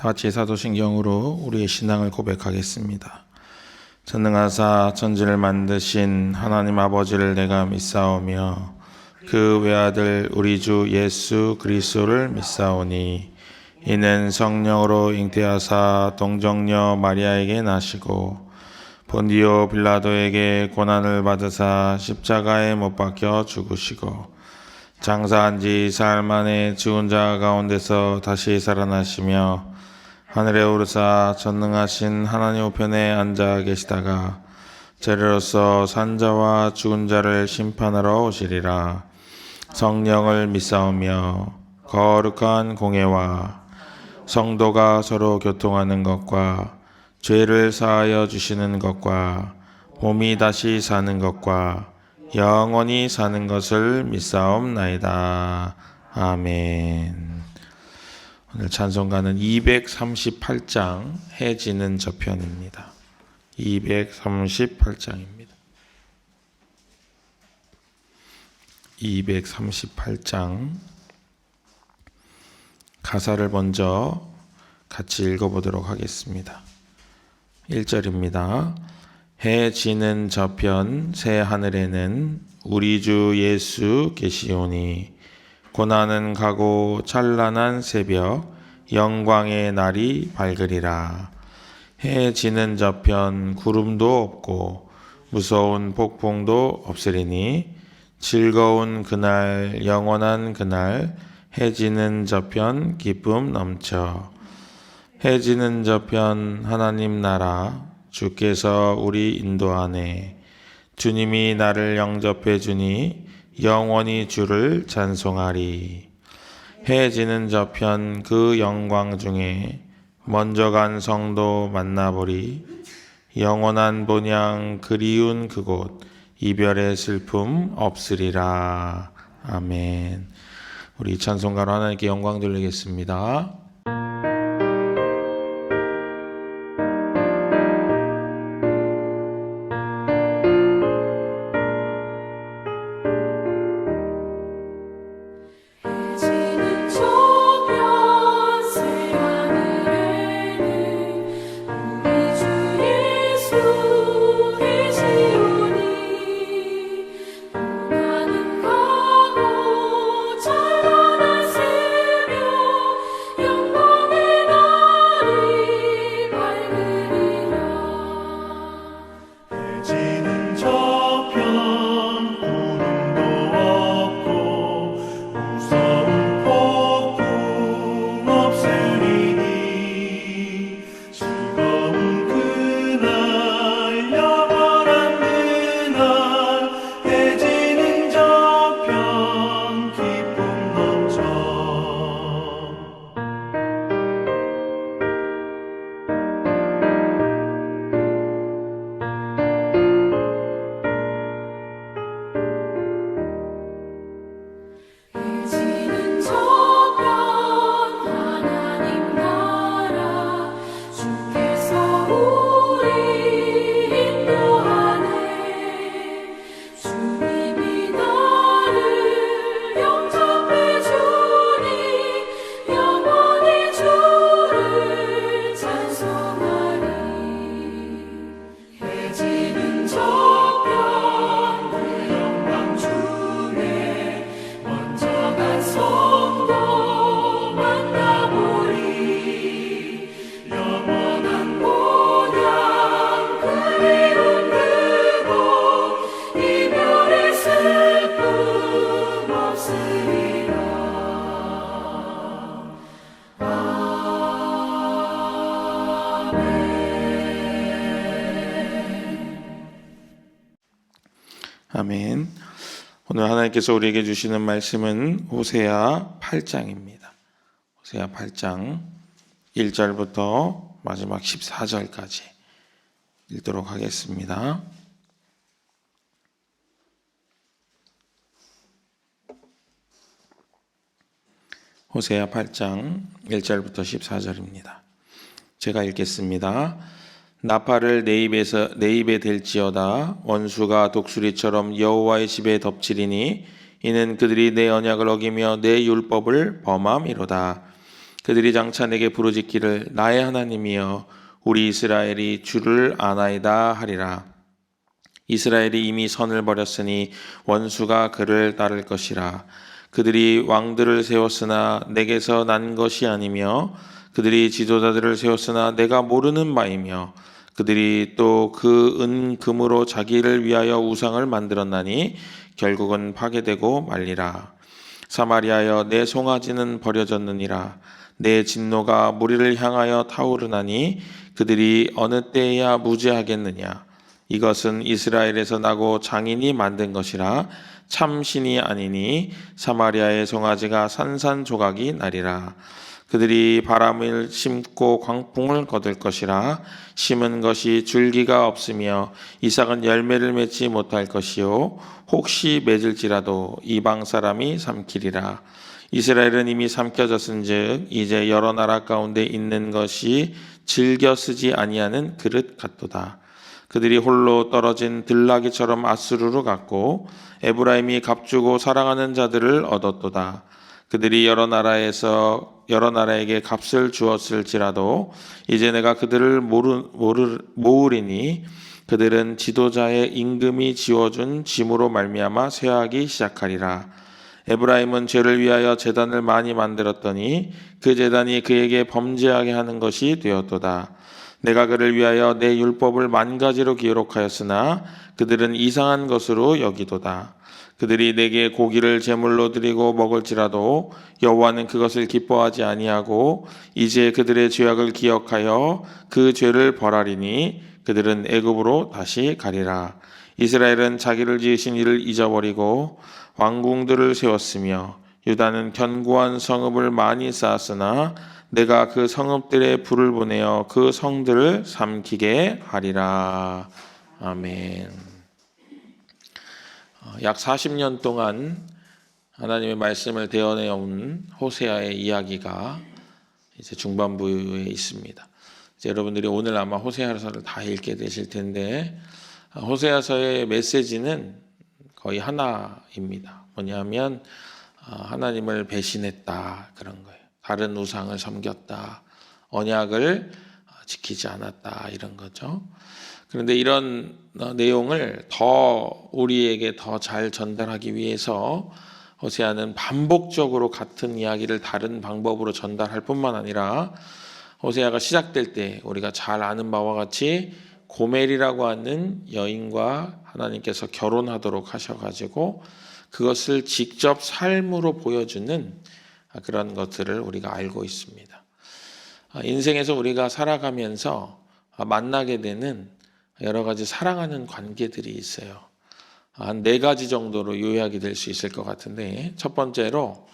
다 같이 사도신경으로 우리의 신앙을 고백하겠습니다. 전능하사 천지를 만드신 하나님 아버지를 내가 믿사오며 그 외아들 우리 주 예수 그리스도를 믿사오니 이는 성령으로 잉태하사 동정녀 마리아에게 나시고 본디오 빌라도에게 고난을 받으사 십자가에 못 박혀 죽으시고 장사한 지 사흘 만에 죽은 자 가운데서 다시 살아나시며 하늘에 오르사 전능하신 하나님 우편에 앉아 계시다가 재래로서 산자와 죽은 자를 심판하러 오시리라. 성령을 믿사오며 거룩한 공예와 성도가 서로 교통하는 것과 죄를 사하여 주시는 것과 몸이 다시 사는 것과 영원히 사는 것을 믿사옵나이다. 아멘. 오늘 찬송가는 238장 해 지는 저편입니다. 238장입니다. 238장 가사를 먼저 같이 읽어보도록 하겠습니다. 1절입니다. 해 지는 저편 새 하늘에는 우리 주 예수 계시오니 고난은 가고 찬란한 새벽 영광의 날이 밝으리라. 해 지는 저편 구름도 없고 무서운 폭풍도 없으리니 즐거운 그날 영원한 그날 해 지는 저편 기쁨 넘쳐. 해 지는 저편 하나님 나라 주께서 우리 인도하네. 주님이 나를 영접해 주니 영원히 주를 찬송하리. 해 지는 저편 그 영광 중에 먼저 간 성도 만나보리. 영원한 본향 그리운 그곳 이별의 슬픔 없으리라. 아멘. 우리 찬송가로 하나님께 영광 돌리겠습니다. 아멘. 오늘 하나님께서 우리에게 주시는 말씀은 호세아 8장입니다. 호세아 8장 1절부터 마지막 14절까지 읽도록 하겠습니다. 호세아 8장 1절부터 14절입니다. 제가 읽겠습니다. 나팔을 내 입에 댈지어다. 원수가 독수리처럼 여호와의 집에 덮치리니 이는 그들이 내 언약을 어기며 내 율법을 범함이로다. 그들이 장차 내게 부르짖기를 나의 하나님이여 우리 이스라엘이 주를 아나이다 하리라. 이스라엘이 이미 선을 버렸으니 원수가 그를 따를 것이라. 그들이 왕들을 세웠으나 내게서 난 것이 아니며 그들이 지도자들을 세웠으나 내가 모르는 바이며 그들이 또 그 금으로 자기를 위하여 우상을 만들었나니 결국은 파괴되고 말리라. 사마리아여 내 송아지는 버려졌느니라. 내 진노가 무리를 향하여 타오르나니 그들이 어느 때에야 무죄하겠느냐. 이것은 이스라엘에서 나고 장인이 만든 것이라 참 신이 아니니 사마리아의 송아지가 산산조각이 나리라. 그들이 바람을 심고 광풍을 거둘 것이라 심은 것이 줄기가 없으며 이삭은 열매를 맺지 못할 것이요 혹시 맺을지라도 이방 사람이 삼키리라. 이스라엘은 이미 삼켜졌은즉 이제 여러 나라 가운데 있는 것이 즐겨 쓰지 아니하는 그릇 같도다. 그들이 홀로 떨어진 들나귀처럼 아수르로 갔고 에브라임이 값주고 사랑하는 자들을 얻었도다. 그들이 여러 나라에게 값을 주었을지라도 이제 내가 그들을 모으리니 그들은 지도자의 임금이 지어준 짐으로 말미암아 쇠하기 시작하리라. 에브라임은 죄를 위하여 제단을 많이 만들었더니 그 제단이 그에게 범죄하게 하는 것이 되었도다. 내가 그를 위하여 내 율법을 만 가지로 기록하였으나 그들은 이상한 것으로 여기도다. 그들이 내게 고기를 제물로 드리고 먹을지라도 여호와는 그것을 기뻐하지 아니하고 이제 그들의 죄악을 기억하여 그 죄를 벌하리니 그들은 애굽으로 다시 가리라. 이스라엘은 자기를 지으신 이를 잊어버리고 왕궁들을 세웠으며 유다는 견고한 성읍을 많이 쌓았으나 내가 그 성읍들에 불을 보내어 그 성들을 삼키게 하리라. 아멘. 약 40년 동안 하나님의 말씀을 대언해온 호세아의 이야기가 이제 중반부에 있습니다. 이제 여러분들이 오늘 아마 호세아서를 다 읽게 되실 텐데 호세아서의 메시지는 거의 하나입니다. 뭐냐면 하나님을 배신했다 그런 거예요. 다른 우상을 섬겼다. 언약을 지키지 않았다 이런 거죠. 그런데 이런 내용을 더 우리에게 더 잘 전달하기 위해서 호세아는 반복적으로 같은 이야기를 다른 방법으로 전달할 뿐만 아니라 호세아가 시작될 때 우리가 잘 아는 바와 같이 고멜이라고 하는 여인과 하나님께서 결혼하도록 하셔가지고 그것을 직접 삶으로 보여주는 그런 것들을 우리가 알고 있습니다. 인생에서 우리가 살아가면서 만나게 되는 여러 가지 사랑하는 관계들이 있어요. 한 4가지 정도로 요약이 될 수 있을 것 같은데 첫 번째로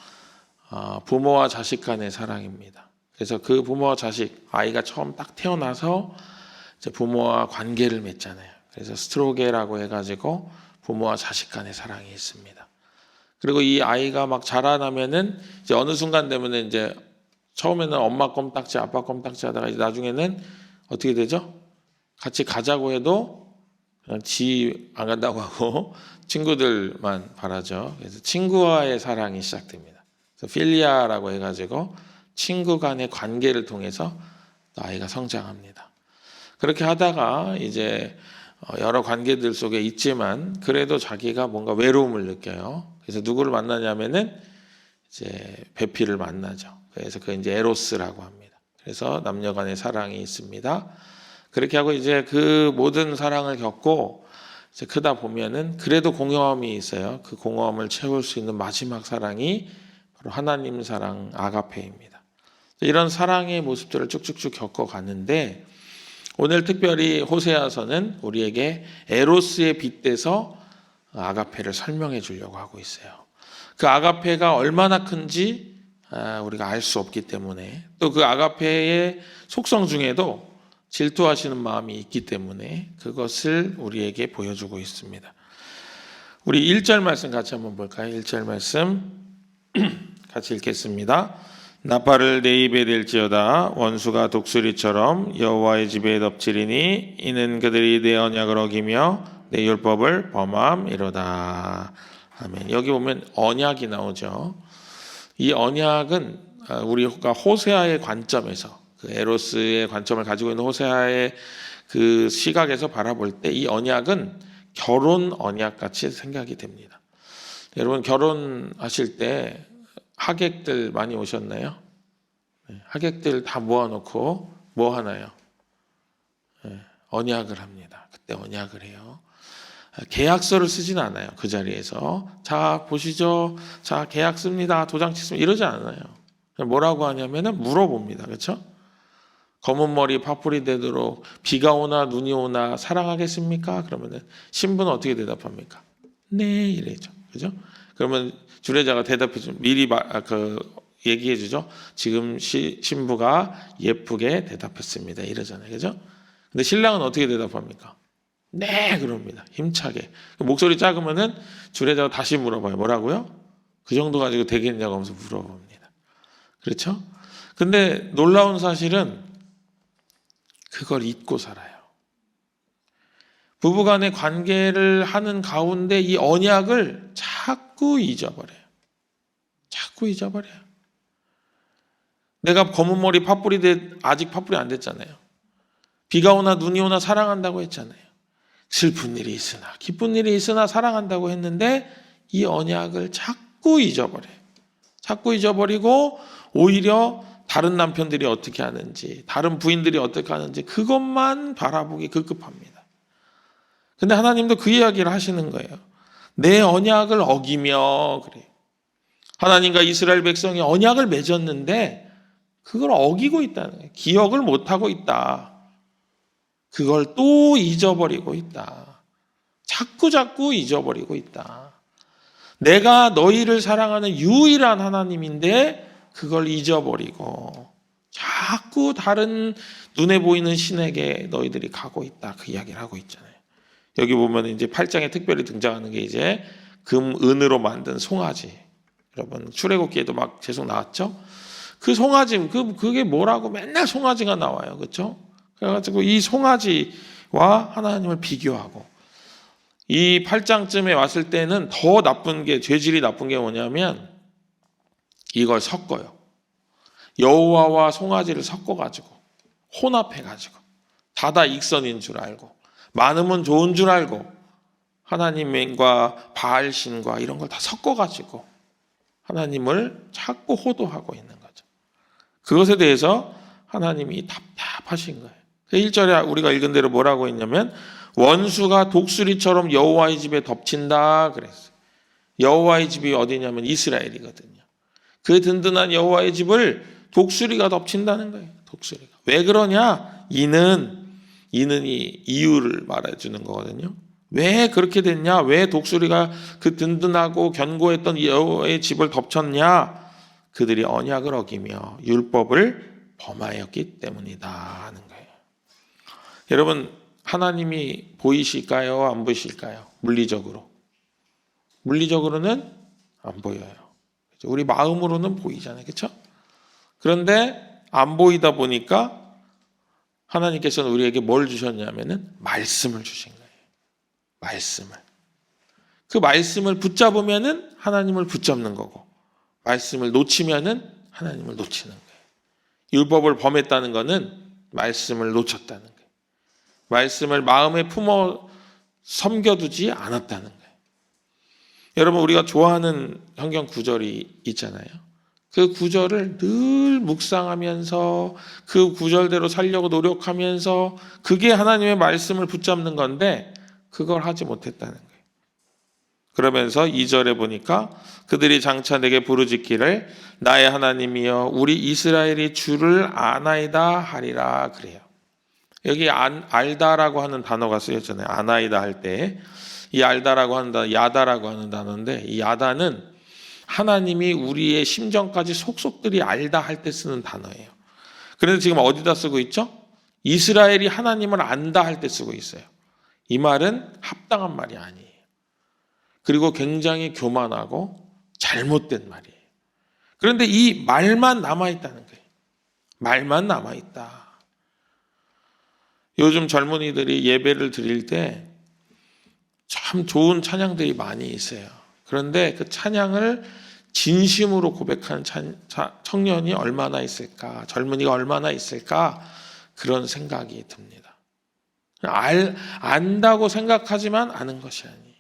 부모와 자식 간의 사랑입니다. 그래서 그 부모와 자식, 아이가 처음 딱 태어나서 이제 부모와 관계를 맺잖아요. 그래서 스트로게라고 해가지고 부모와 자식 간의 사랑이 있습니다. 그리고 이 아이가 막 자라나면은 이제 어느 순간 되면은 이제 처음에는 엄마 껌딱지, 아빠 껌딱지 하다가 이제 나중에는 어떻게 되죠? 같이 가자고 해도 그냥 지 안 간다고 하고 친구들만 바라죠. 그래서 친구와의 사랑이 시작됩니다. 그래서 필리아라고 해가지고 친구 간의 관계를 통해서 아이가 성장합니다. 그렇게 하다가 이제 여러 관계들 속에 있지만 그래도 자기가 뭔가 외로움을 느껴요. 그래서 누구를 만나냐면은 이제 배필을 만나죠. 그래서 그 이제 에로스라고 합니다. 그래서 남녀 간의 사랑이 있습니다. 그렇게 하고 이제 그 모든 사랑을 겪고 이제 크다 보면은 그래도 공허함이 있어요. 그 공허함을 채울 수 있는 마지막 사랑이 바로 하나님 사랑 아가페입니다. 이런 사랑의 모습들을 쭉쭉쭉 겪어가는데 오늘 특별히 호세아서는 우리에게 에로스에 빗대서 아가페를 설명해 주려고 하고 있어요. 그 아가페가 얼마나 큰지 우리가 알 수 없기 때문에 또 그 아가페의 속성 중에도 질투하시는 마음이 있기 때문에 그것을 우리에게 보여주고 있습니다. 우리 1절 말씀 같이 한번 볼까요? 1절 말씀 같이 읽겠습니다. 나팔을 내 입에 댈지어다 원수가 독수리처럼 여호와의 집에 덮치리니 이는 그들이 내 언약을 어기며 내 율법을 범함이로다. 아멘. 여기 보면 언약이 나오죠. 이 언약은 우리가 호세아의 관점에서 그 에로스의 관점을 가지고 있는 호세아의 그 시각에서 바라볼 때 이 언약은 결혼 언약 같이 생각이 됩니다. 여러분 결혼하실 때 하객들 많이 오셨나요? 하객들 다 모아놓고 뭐 하나요? 언약을 합니다. 그때 언약을 해요. 계약서를 쓰진 않아요. 그 자리에서 자 보시죠. 자 계약 씁니다. 도장 찍습니다. 이러지 않아요. 뭐라고 하냐면은 물어봅니다. 그렇죠? 검은 머리 파뿌리 되도록 비가 오나 눈이 오나 사랑하겠습니까? 그러면은 신부는 어떻게 대답합니까? 네 이래죠. 그죠? 그러면 주례자가 대답해 주 미리 얘기해 주죠. 지금 신부가 예쁘게 대답했습니다. 이러잖아요. 그죠? 근데 신랑은 어떻게 대답합니까? 네 그럽니다. 힘차게. 목소리 작으면은 주례자가 다시 물어봐요. 뭐라고요? 그 정도 가지고 되겠냐고 하면서 물어봅니다. 그렇죠? 근데 놀라운 사실은 그걸 잊고 살아요. 부부간의 관계를 하는 가운데 이 언약을 자꾸 잊어버려요. 자꾸 잊어버려요. 내가 검은 머리 파뿌리 아직 파뿌리 안 됐잖아요. 비가 오나 눈이 오나 사랑한다고 했잖아요. 슬픈 일이 있으나 기쁜 일이 있으나 사랑한다고 했는데 이 언약을 자꾸 잊어버려요. 자꾸 잊어버리고 오히려 다른 남편들이 어떻게 하는지 다른 부인들이 어떻게 하는지 그것만 바라보기 급급합니다. 근데 하나님도 그 이야기를 하시는 거예요. 내 언약을 어기며 그래요. 하나님과 이스라엘 백성이 언약을 맺었는데 그걸 어기고 있다는 거예요. 기억을 못하고 있다. 그걸 또 잊어버리고 있다. 자꾸 잊어버리고 있다. 내가 너희를 사랑하는 유일한 하나님인데 그걸 잊어버리고 자꾸 다른 눈에 보이는 신에게 너희들이 가고 있다. 그 이야기를 하고 있잖아요. 여기 보면 이제 8장에 특별히 등장하는 게 이제 금, 은으로 만든 송아지. 여러분 출애굽기에도 막 계속 나왔죠. 그 송아지 그게 뭐라고 맨날 송아지가 나와요. 그렇죠? 그래가지고 이 송아지와 하나님을 비교하고 이 8장쯤에 왔을 때는 더 나쁜 게 죄질이 나쁜 게 뭐냐면 이걸 섞어요. 여호와와 송아지를 섞어가지고 혼합해가지고 다다 익선인 줄 알고 많으면 좋은 줄 알고 하나님과 바알신과 이런 걸 다 섞어가지고 하나님을 자꾸 호도하고 있는 거죠. 그것에 대해서 하나님이 답답하신 거예요. 1절에 우리가 읽은 대로 뭐라고 했냐면 원수가 독수리처럼 여호와의 집에 덮친다 그랬어요. 여호와의 집이 어디냐면 이스라엘이거든요. 그 든든한 여호와의 집을 독수리가 덮친다는 거예요. 독수리가. 왜 그러냐? 이는 이유를 말해주는 거거든요. 왜 그렇게 됐냐? 왜 독수리가 그 든든하고 견고했던 여호와의 집을 덮쳤냐? 그들이 언약을 어기며 율법을 범하였기 때문이다 하는 거예요. 여러분 하나님이 보이실까요? 안 보이실까요? 물리적으로. 물리적으로는 안 보여요. 우리 마음으로는 보이잖아요. 그렇죠? 그런데 안 보이다 보니까 하나님께서는 우리에게 뭘 주셨냐면은 말씀을 주신 거예요. 말씀을. 그 말씀을 붙잡으면은 하나님을 붙잡는 거고 말씀을 놓치면은 하나님을 놓치는 거예요. 율법을 범했다는 것은 말씀을 놓쳤다는 거예요. 말씀을 마음에 품어 섬겨두지 않았다는 거예요. 여러분 우리가 좋아하는 성경 구절이 있잖아요. 그 구절을 늘 묵상하면서 그 구절대로 살려고 노력하면서 그게 하나님의 말씀을 붙잡는 건데 그걸 하지 못했다는 거예요. 그러면서 2절에 보니까 그들이 장차 내게 부르짖기를 나의 하나님이여 우리 이스라엘이 주를 아나이다 하리라 그래요. 여기 알다라고 하는 단어가 쓰였잖아요. 아나이다 할 때 이 알다라고 하는 단어 야다라고 하는 단어인데 이 야다는 하나님이 우리의 심정까지 속속들이 알다 할 때 쓰는 단어예요. 그래서 지금 어디다 쓰고 있죠? 이스라엘이 하나님을 안다 할 때 쓰고 있어요. 이 말은 합당한 말이 아니에요. 그리고 굉장히 교만하고 잘못된 말이에요. 그런데 이 말만 남아있다는 거예요. 말만 남아있다. 요즘 젊은이들이 예배를 드릴 때 참 좋은 찬양들이 많이 있어요. 그런데 그 찬양을 진심으로 고백하는 청년이 얼마나 있을까, 젊은이가 얼마나 있을까, 그런 생각이 듭니다. 안다고 생각하지만 아는 것이 아니에요.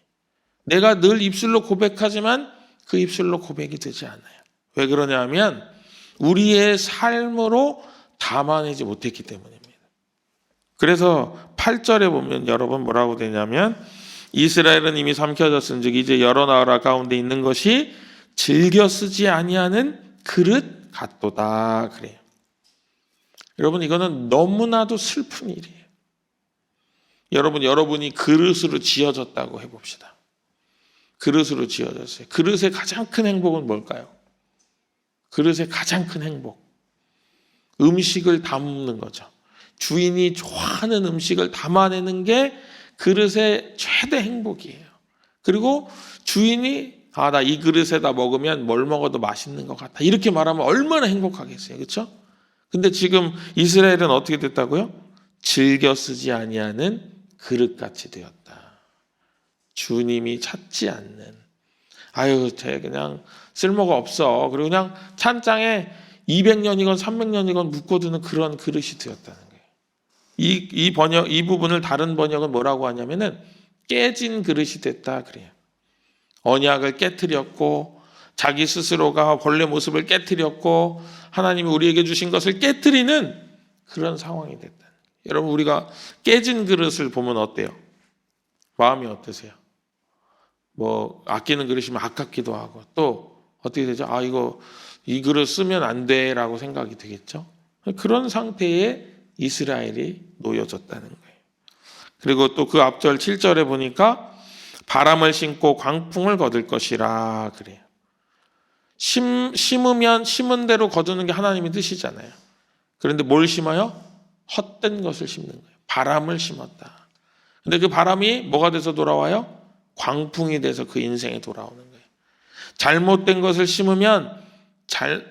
내가 늘 입술로 고백하지만 그 입술로 고백이 되지 않아요. 왜 그러냐면 우리의 삶으로 담아내지 못했기 때문입니다. 그래서 8절에 보면 여러분 뭐라고 되냐면 이스라엘은 이미 삼켜졌은즉 이제 여러 나라 가운데 있는 것이 즐겨 쓰지 아니하는 그릇 같도다 그래요. 여러분 이거는 너무나도 슬픈 일이에요. 여러분이 그릇으로 지어졌다고 해봅시다. 그릇으로 지어졌어요. 그릇의 가장 큰 행복은 뭘까요? 그릇의 가장 큰 행복, 음식을 담는 거죠. 주인이 좋아하는 음식을 담아내는 게 그릇의 최대 행복이에요. 그리고 주인이 나 이 그릇에다 먹으면 뭘 먹어도 맛있는 것 같아, 이렇게 말하면 얼마나 행복하겠어요. 그렇죠? 근데 지금 이스라엘은 어떻게 됐다고요? 즐겨 쓰지 아니하는 그릇같이 되었다. 주님이 찾지 않는, 쟤 그냥 쓸모가 없어, 그리고 그냥 찬장에 200년이건 300년이건 묶어두는 그런 그릇이 되었다는 거예요. 이 부분을 다른 번역은 뭐라고 하냐면은 깨진 그릇이 됐다 그래요. 언약을 깨트렸고 자기 스스로가 본래 모습을 깨트렸고 하나님이 우리에게 주신 것을 깨트리는 그런 상황이 됐다. 여러분 우리가 깨진 그릇을 보면 어때요? 마음이 어떠세요? 뭐 아끼는 그릇이면 아깝기도 하고 또 어떻게 되죠? 이 그릇 쓰면 안 돼라고 생각이 되겠죠. 그런 상태에 이스라엘이 놓여졌다는 거예요. 그리고 또 그 앞절 7절에 보니까 바람을 심고 광풍을 거둘 것이라 그래요. 심으면 심은 대로 거두는 게 하나님의 뜻이잖아요. 그런데 뭘 심어요? 헛된 것을 심는 거예요. 바람을 심었다. 근데 그 바람이 뭐가 돼서 돌아와요? 광풍이 돼서 그 인생에 돌아오는 거예요. 잘못된 것을 심으면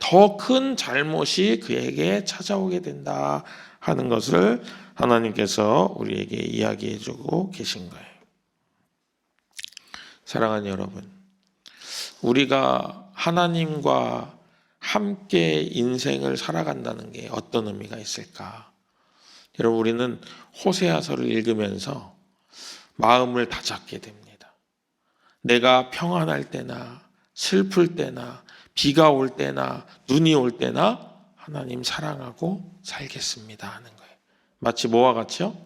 더 큰 잘못이 그에게 찾아오게 된다 하는 것을 하나님께서 우리에게 이야기해 주고 계신 거예요. 사랑하는 여러분, 우리가 하나님과 함께 인생을 살아간다는 게 어떤 의미가 있을까? 여러분 우리는 호세아서를 읽으면서 마음을 다잡게 됩니다. 내가 평안할 때나 슬플 때나 비가 올 때나 눈이 올 때나 하나님 사랑하고 살겠습니다 하는 거예요. 마치 뭐와 같이요?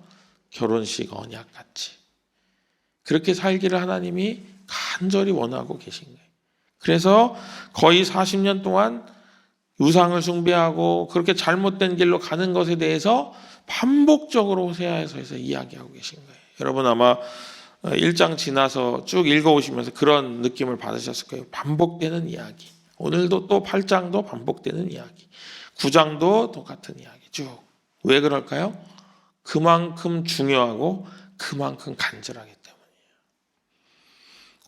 결혼식 언약 같이. 그렇게 살기를 하나님이 간절히 원하고 계신 거예요. 그래서 거의 40년 동안 우상을 숭배하고 그렇게 잘못된 길로 가는 것에 대해서 반복적으로 호세아서에서 이야기하고 계신 거예요. 여러분 아마 1장 지나서 쭉 읽어오시면서 그런 느낌을 받으셨을 거예요. 반복되는 이야기. 오늘도 또 8장도 반복되는 이야기. 9장도 똑같은 이야기 쭉. 왜 그럴까요? 그만큼 중요하고 그만큼 간절하기 때문이에요.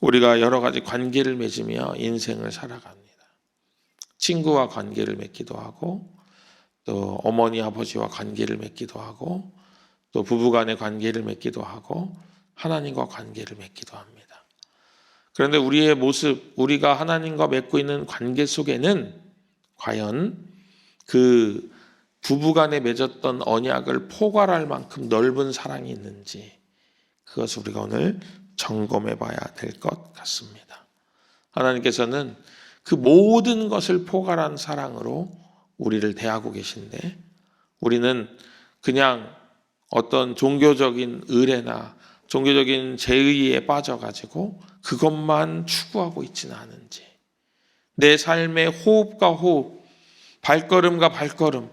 우리가 여러 가지 관계를 맺으며 인생을 살아갑니다. 친구와 관계를 맺기도 하고 또 어머니 아버지와 관계를 맺기도 하고 또 부부간의 관계를 맺기도 하고 하나님과 관계를 맺기도 합니다. 그런데 우리의 모습, 우리가 하나님과 맺고 있는 관계 속에는 과연 그 부부간에 맺었던 언약을 포괄할 만큼 넓은 사랑이 있는지 그것을 우리가 오늘 점검해 봐야 될 것 같습니다. 하나님께서는 그 모든 것을 포괄한 사랑으로 우리를 대하고 계신데 우리는 그냥 어떤 종교적인 의례나 종교적인 제의에 빠져가지고 그것만 추구하고 있지는 않은지, 내 삶의 호흡과 호흡, 발걸음과 발걸음,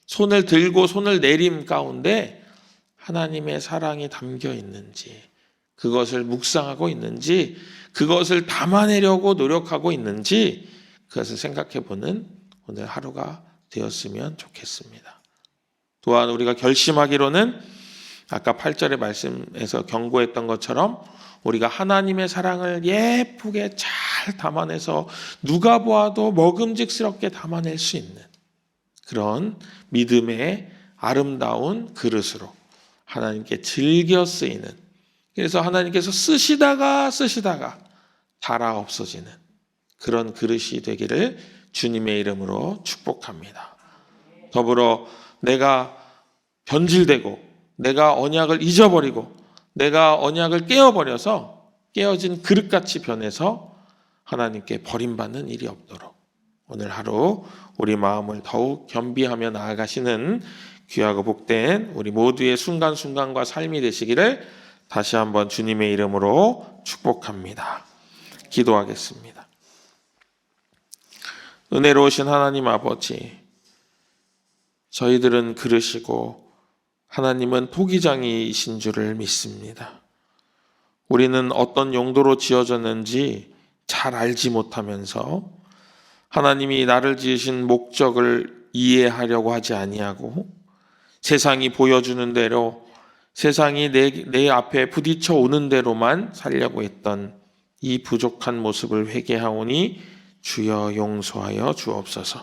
손을 들고 손을 내림 가운데 하나님의 사랑이 담겨 있는지, 그것을 묵상하고 있는지, 그것을 담아내려고 노력하고 있는지 그것을 생각해보는 오늘 하루가 되었으면 좋겠습니다. 또한 우리가 결심하기로는 아까 8절의 말씀에서 경고했던 것처럼 우리가 하나님의 사랑을 예쁘게 잘 담아내서 누가 보아도 먹음직스럽게 담아낼 수 있는 그런 믿음의 아름다운 그릇으로 하나님께 즐겨 쓰이는, 그래서 하나님께서 쓰시다가 닳아 없어지는 그런 그릇이 되기를 주님의 이름으로 축복합니다. 더불어 내가 변질되고 내가 언약을 잊어버리고 내가 언약을 깨어버려서 깨어진 그릇같이 변해서 하나님께 버림받는 일이 없도록 오늘 하루 우리 마음을 더욱 겸비하며 나아가시는 귀하고 복된 우리 모두의 순간순간과 삶이 되시기를 다시 한번 주님의 이름으로 축복합니다. 기도하겠습니다. 은혜로우신 하나님 아버지, 저희들은 그릇이고 하나님은 토기장이신 줄을 믿습니다. 우리는 어떤 용도로 지어졌는지 잘 알지 못하면서 하나님이 나를 지으신 목적을 이해하려고 하지 아니하고 세상이 보여주는 대로 세상이 내 앞에 부딪혀 오는 대로만 살려고 했던 이 부족한 모습을 회개하오니 주여 용서하여 주옵소서.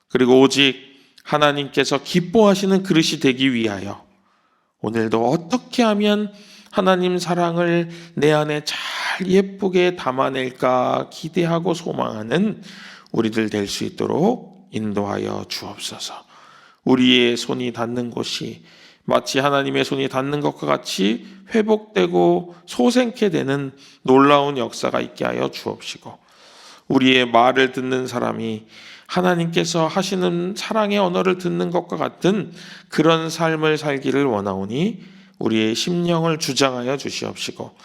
그리고 오직 하나님께서 기뻐하시는 그릇이 되기 위하여 오늘도 어떻게 하면 하나님 사랑을 내 안에 잘 예쁘게 담아낼까 기대하고 소망하는 우리들 될 수 있도록 인도하여 주옵소서. 우리의 손이 닿는 곳이 마치 하나님의 손이 닿는 것과 같이 회복되고 소생케 되는 놀라운 역사가 있게 하여 주옵시고, 우리의 말을 듣는 사람이 하나님께서 하시는 사랑의 언어를 듣는 것과 같은 그런 삶을 살기를 원하오니 우리의 심령을 주장하여 주시옵시고,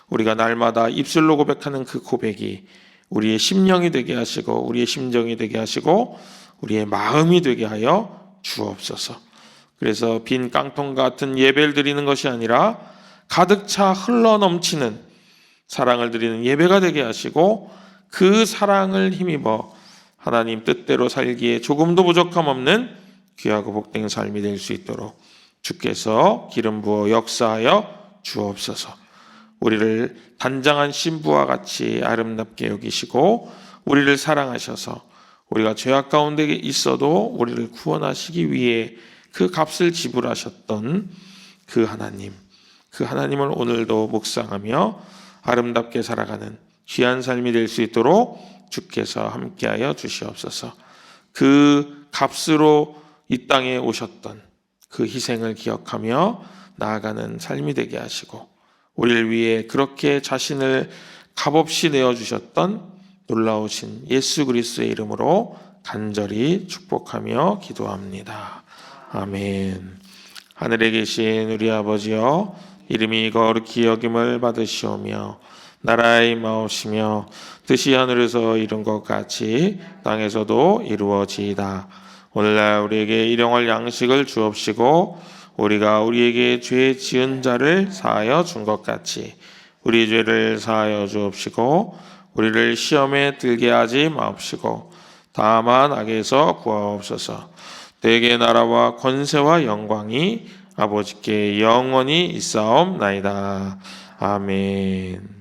우리가 날마다 입술로 고백하는 그 고백이 우리의 심령이 되게 하시고 우리의 심정이 되게 하시고 우리의 마음이 되게 하여 주옵소서. 그래서 빈 깡통 같은 예배를 드리는 것이 아니라 가득 차 흘러넘치는 사랑을 드리는 예배가 되게 하시고 그 사랑을 힘입어 하나님 뜻대로 살기에 조금도 부족함 없는 귀하고 복된 삶이 될 수 있도록 주께서 기름 부어 역사하여 주옵소서. 우리를 단장한 신부와 같이 아름답게 여기시고 우리를 사랑하셔서 우리가 죄악 가운데 있어도 우리를 구원하시기 위해 그 값을 지불하셨던 그 하나님을 오늘도 묵상하며 아름답게 살아가는 귀한 삶이 될 수 있도록 주께서 함께하여 주시옵소서. 그 값으로 이 땅에 오셨던 그 희생을 기억하며 나아가는 삶이 되게 하시고 우리를 위해 그렇게 자신을 값없이 내어주셨던 놀라우신 예수 그리스도의 이름으로 간절히 축복하며 기도합니다. 아멘. 하늘에 계신 우리 아버지여, 이름이 거룩히 여김을 받으시오며 나라의 임하옵시며 뜻이 하늘에서 이룬 것 같이 땅에서도 이루어지이다. 오늘날 우리에게 일용할 양식을 주옵시고 우리가 우리에게 죄 지은 자를 사하여 준 것 같이 우리 죄를 사하여 주옵시고 우리를 시험에 들게 하지 마옵시고 다만 악에서 구하옵소서. 대개 나라와 권세와 영광이 아버지께 영원히 있사옵나이다. 아멘.